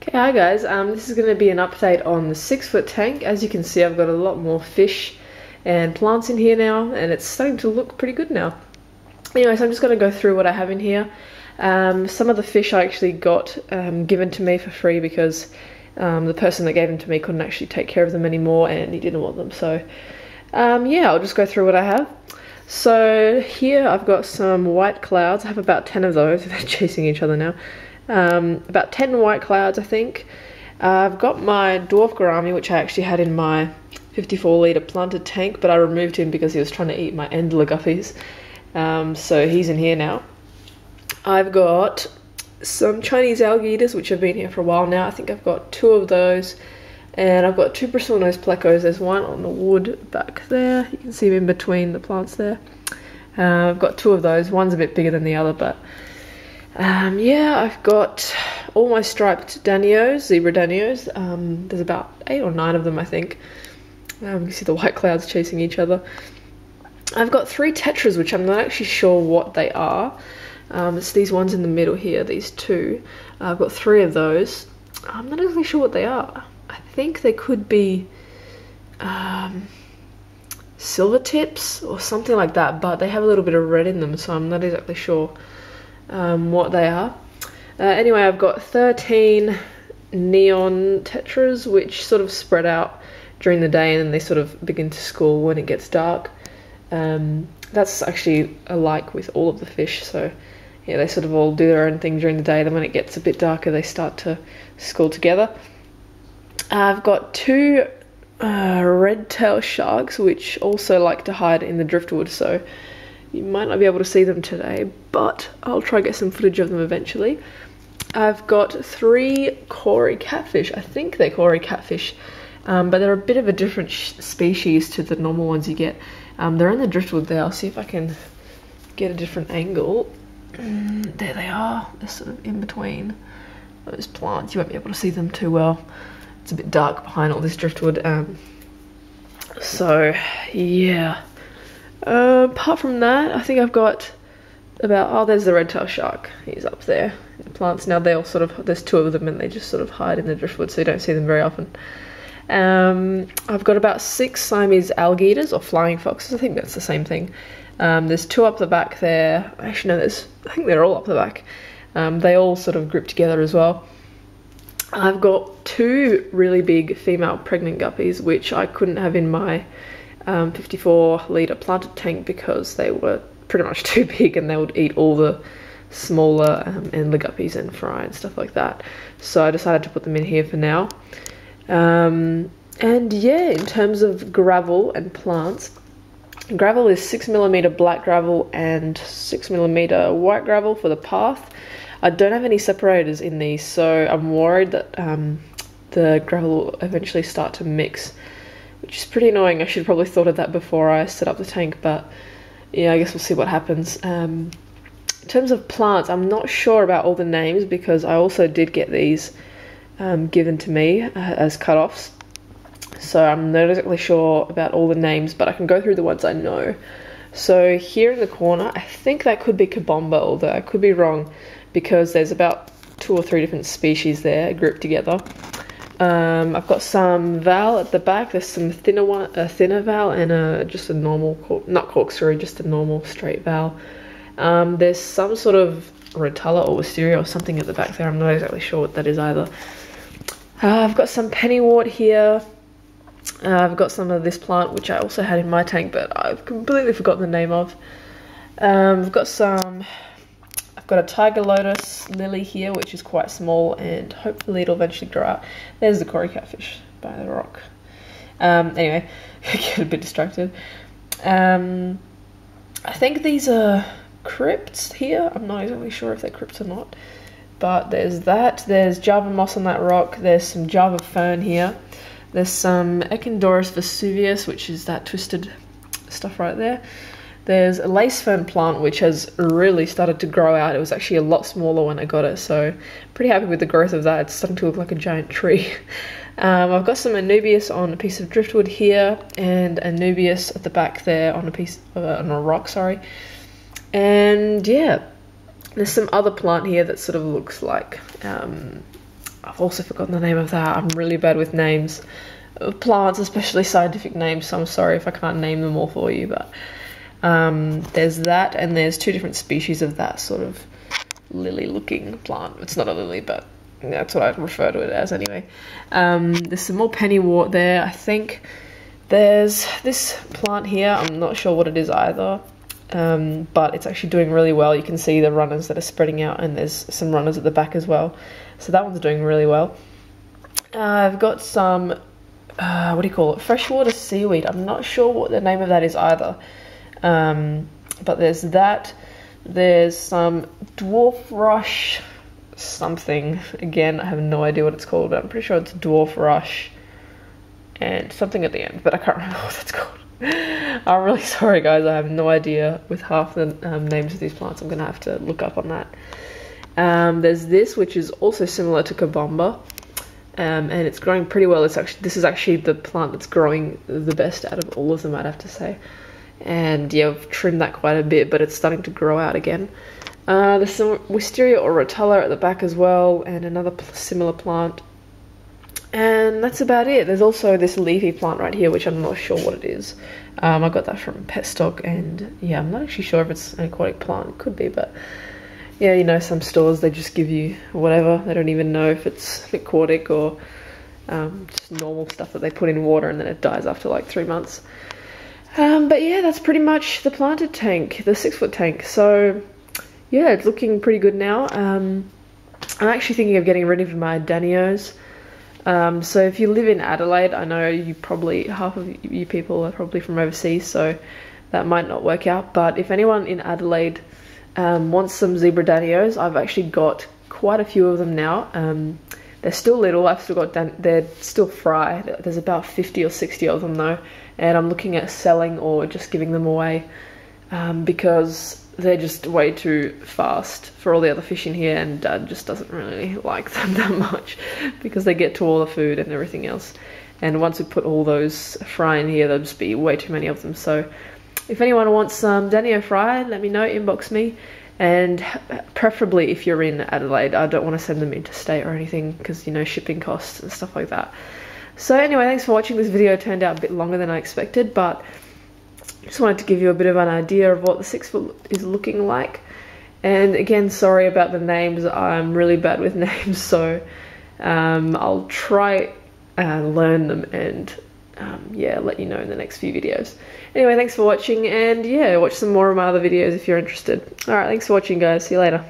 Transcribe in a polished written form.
Okay, hi guys, this is going to be an update on the 6-foot tank. As you can see, I've got a lot more fish and plants in here now, and it's starting to look pretty good now. Anyway, so I'm just going to go through what I have in here. Some of the fish I actually got given to me for free because the person that gave them to me couldn't actually take care of them anymore and he didn't want them. So yeah, I'll just go through what I have. So here I've got some white clouds. I have about 10 of those. They're chasing each other now. About 10 white clouds, I think. I've got my dwarf gourami, which I actually had in my 54-litre planted tank, but I removed him because he was trying to eat my endler guppies. So he's in here now. I've got some Chinese algae eaters, which have been here for a while now. I think I've got 2 of those. And I've got 2 bristlenose plecos. There's one on the wood back there. You can see them in between the plants there. I've got 2 of those. One's a bit bigger than the other, but yeah, I've got all my striped danios, zebra danios. There's about 8 or 9 of them, I think. You can see the white clouds chasing each other. I've got 3 tetras, which I'm not actually sure what they are. It's these ones in the middle here, these 2. I've got 3 of those. I'm not exactly sure what they are. I think they could be silver tips or something like that, but they have a little bit of red in them, so I'm not exactly sure what they are. Anyway, I've got 13 neon tetras, which sort of spread out during the day and then they sort of begin to school when it gets dark. That's actually alike with all of the fish, so yeah, they sort of all do their own thing during the day, then when it gets a bit darker they start to school together. I've got 2 red-tailed sharks, which also like to hide in the driftwood, so you might not be able to see them today, but I'll try to get some footage of them eventually. I've got 3 cory-catfish. I think they're cory-catfish, but they're a bit of a different species to the normal ones you get. They're in the driftwood there. I'll see if I can get a different angle. There they are. They're sort of in between those plants. You won't be able to see them too well. It's a bit dark behind all this driftwood. So yeah. Apart from that, I think I've got about, oh, there's the red-tailed shark. He's up there in the plants. Now they all sort of, there's 2 of them and they just sort of hide in the driftwood, so you don't see them very often. I've got about 6 Siamese algae eaters, or flying foxes. I think that's the same thing. There's 2 up the back there. Actually, no, I think they're all up the back. They all sort of group together as well. I've got 2 really big female pregnant guppies, which I couldn't have in my 54-litre planted tank because they were pretty much too big and they would eat all the smaller endler guppies and fry and stuff like that. So I decided to put them in here for now. And yeah, in terms of gravel and plants, gravel is 6mm black gravel and 6mm white gravel for the path. I don't have any separators in these, so I'm worried that the gravel will eventually start to mix, which is pretty annoying. I should have probably thought of that before I set up the tank, but yeah, I guess we'll see what happens. In terms of plants, I'm not sure about all the names because I also did get these given to me as cut-offs, so I'm not exactly sure about all the names, but I can go through the ones I know. So here in the corner, I think that could be Kabomba, although I could be wrong because there's about 2 or 3 different species there grouped together. I've got some val at the back. There's some thinner one, a thinner val, and just a normal, not corkscrew, just a normal straight val. There's some sort of rotella or wisteria or something at the back there. I'm not exactly sure what that is either. I've got some pennywort here. I've got some of this plant, which I also had in my tank, but I've completely forgotten the name of. I've got a tiger-lotus lily here, which is quite small, and hopefully it'll eventually grow out. There's the cory-catfish by the rock. Anyway, I get a bit distracted. I think these are crypts here. I'm not exactly sure if they're crypts or not. But there's that. There's Java moss on that rock. There's some Java fern here. There's some Echinodorus vesuvius, which is that twisted stuff right there. There's a lace-fern plant, which has really started to grow out. It was actually a lot smaller when I got it, so pretty happy with the growth of that. It's starting to look like a giant tree. I've got some Anubias on a piece of driftwood here, and Anubias at the back there on a piece on a rock, sorry. And yeah, there's some other plant here that sort of looks like I've also forgotten the name of that. I'm really bad with names of plants, especially scientific names, so I'm sorry if I can't name them all for you, but there's that, and there's 2 different species of that sort of lily looking plant. It's not a lily, but that's what I refer to it as anyway. There's some more pennywort there. I think there's this plant here, I'm not sure what it is either, but it's actually doing really well. You can see the runners that are spreading out, and there's some runners at the back as well, so that one's doing really well. I've got some what do you call it, freshwater seaweed. I'm not sure what the name of that is either, but there's that. There's some dwarf rush something, again I have no idea what it's called, but I'm pretty sure it's dwarf rush and something at the end, but I can't remember what it's called. I'm really sorry guys, I have no idea with half the names of these plants. I'm gonna have to look up on that. There's this, which is also similar to Kabamba, and it's growing pretty well. This is actually the plant that's growing the best out of all of them, I'd have to say. And yeah, I've trimmed that quite a bit, but it's starting to grow out again. There's some Wisteria or Rotella at the back as well, and another similar plant. And that's about it. There's also this leafy plant right here, which I'm not sure what it is. I got that from Petstock, and yeah, I'm not actually sure if it's an aquatic plant. It could be, but yeah, you know, some stores, they just give you whatever. They don't even know if it's aquatic or just normal stuff that they put in water and then it dies after like 3 months. But yeah, that's pretty much the planted tank, the 6-foot tank. So yeah, it's looking pretty good now. I'm actually thinking of getting rid of my Danios. So if you live in Adelaide, I know you probably, half of you people are probably from overseas, so that might not work out. But if anyone in Adelaide wants some zebra Danios, I've actually got quite a few of them now. They're still little, I've still got, they're still fry. There's about 50 or 60 of them though, and I'm looking at selling or just giving them away because they're just way too fast for all the other fish in here, and Dad just doesn't really like them that much because they get to all the food and everything else. And once we put all those fry in here, there'll just be way too many of them. So if anyone wants some Danio fry, let me know, inbox me. And preferably if you're in Adelaide, I don't want to send them interstate or anything because, you know, shipping costs and stuff like that. So anyway, thanks for watching. This video turned out a bit longer than I expected, but just wanted to give you a bit of an idea of what the 6-foot is looking like. And again, sorry about the names. I'm really bad with names, so I'll try and learn them and yeah, let you know in the next few videos. Anyway, thanks for watching, and yeah, watch some more of my other videos if you're interested. Alright, thanks for watching guys, see you later.